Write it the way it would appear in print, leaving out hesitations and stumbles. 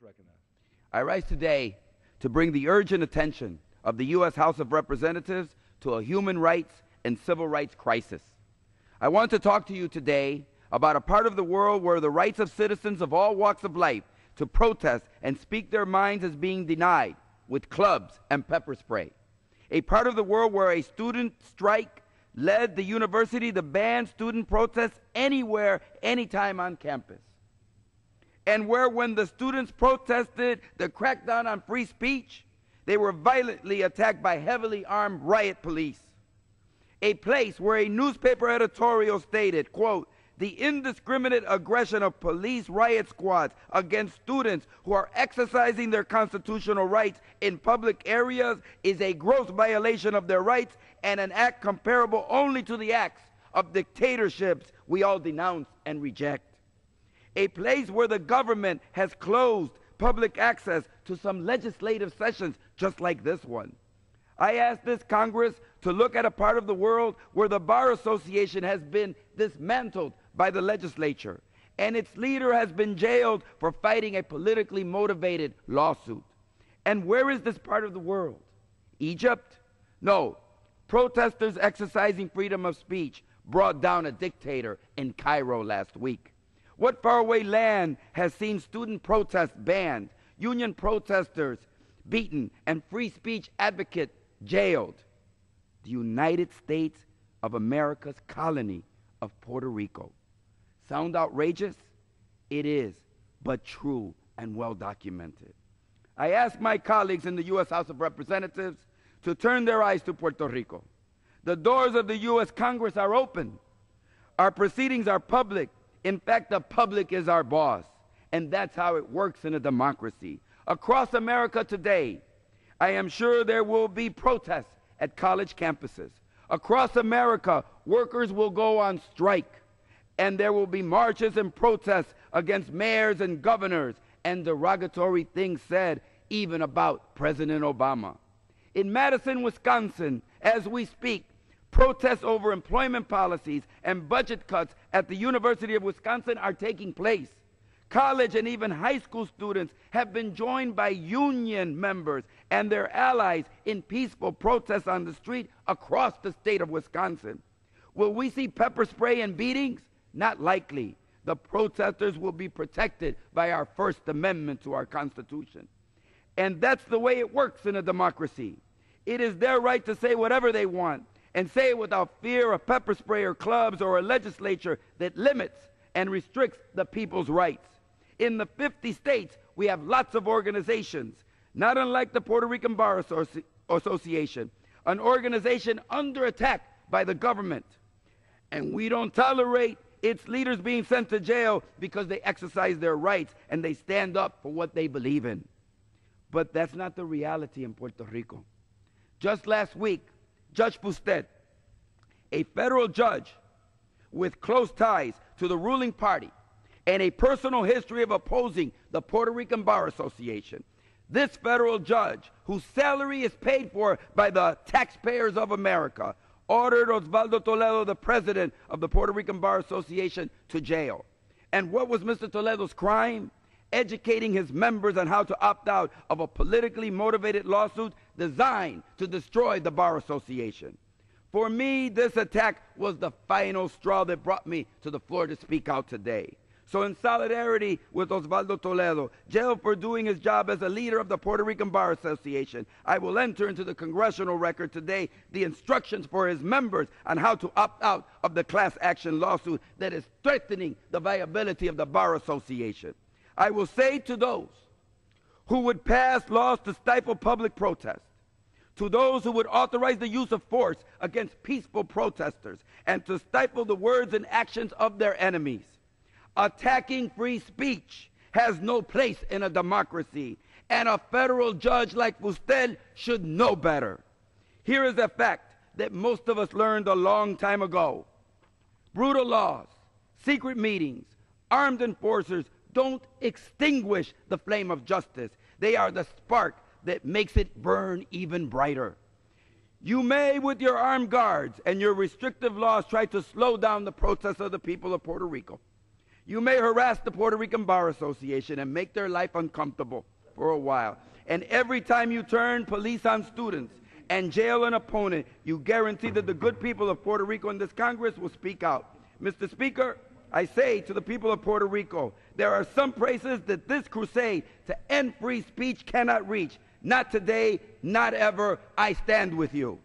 recognized. I rise today to bring the urgent attention of the U.S. House of Representatives to a human rights and civil rights crisis. I want to talk to you today about a part of the world where the rights of citizens of all walks of life to protest and speak their minds is being denied with clubs and pepper spray. A part of the world where a student strike led the university to ban student protests anywhere, anytime on campus. And where when the students protested the crackdown on free speech, they were violently attacked by heavily armed riot police. A place where a newspaper editorial stated, quote, "The indiscriminate aggression of police riot squads against students who are exercising their constitutional rights in public areas is a gross violation of their rights and an act comparable only to the acts of dictatorships we all denounce and reject." A place where the government has closed public access to some legislative sessions just like this one. I ask this Congress to look at a part of the world where the Bar Association has been dismantled by the legislature, and its leader has been jailed for fighting a politically motivated lawsuit. And where is this part of the world? Egypt? No. Protesters exercising freedom of speech brought down a dictator in Cairo last week. What faraway land has seen student protests banned, union protesters beaten, and free speech advocates jailed? The United States of America's colony of Puerto Rico. Sound outrageous? It is, but true and well documented. I ask my colleagues in the U.S. House of Representatives to turn their eyes to Puerto Rico. The doors of the U.S. Congress are open. Our proceedings are public. In fact, the public is our boss, and that's how it works in a democracy. Across America today, I am sure there will be protests at college campuses. Across America, workers will go on strike, and there will be marches and protests against mayors and governors and derogatory things said even about President Obama. In Madison, Wisconsin, as we speak, protests over employment policies and budget cuts at the University of Wisconsin are taking place. College and even high school students have been joined by union members and their allies in peaceful protests on the street across the state of Wisconsin. Will we see pepper spray and beatings? Not likely. The protesters will be protected by our First Amendment to our Constitution. And that's the way it works in a democracy. It is their right to say whatever they want, and say it without fear of pepper spray or clubs or a legislature that limits and restricts the people's rights. In the 50 states, we have lots of organizations, not unlike the Puerto Rican Bar Association, an organization under attack by the government. And we don't tolerate its leaders being sent to jail because they exercise their rights and they stand up for what they believe in. But that's not the reality in Puerto Rico. Just last week, Judge Pustet, a federal judge with close ties to the ruling party and a personal history of opposing the Puerto Rican Bar Association, this federal judge, whose salary is paid for by the taxpayers of America, ordered Osvaldo Toledo, the president of the Puerto Rican Bar Association, to jail. And what was Mr. Toledo's crime? Educating his members on how to opt out of a politically motivated lawsuit designed to destroy the Bar Association. For me, this attack was the final straw that brought me to the floor to speak out today. So in solidarity with Osvaldo Toledo, jailed for doing his job as a leader of the Puerto Rican Bar Association, I will enter into the congressional record today the instructions for his members on how to opt out of the class action lawsuit that is threatening the viability of the Bar Association. I will say to those who would pass laws to stifle public protest, to those who would authorize the use of force against peaceful protesters, and to stifle the words and actions of their enemies, attacking free speech has no place in a democracy, and a federal judge like Pustet should know better. Here is a fact that most of us learned a long time ago. Brutal laws, secret meetings, armed enforcers don't extinguish the flame of justice. They are the spark that makes it burn even brighter. You may, with your armed guards and your restrictive laws, try to slow down the protests of the people of Puerto Rico. You may harass the Puerto Rican Bar Association and make their life uncomfortable for a while. And every time you turn police on students and jail an opponent, you guarantee that the good people of Puerto Rico in this Congress will speak out. Mr. Speaker, I say to the people of Puerto Rico, there are some places that this crusade to end free speech cannot reach. Not today, not ever. I stand with you.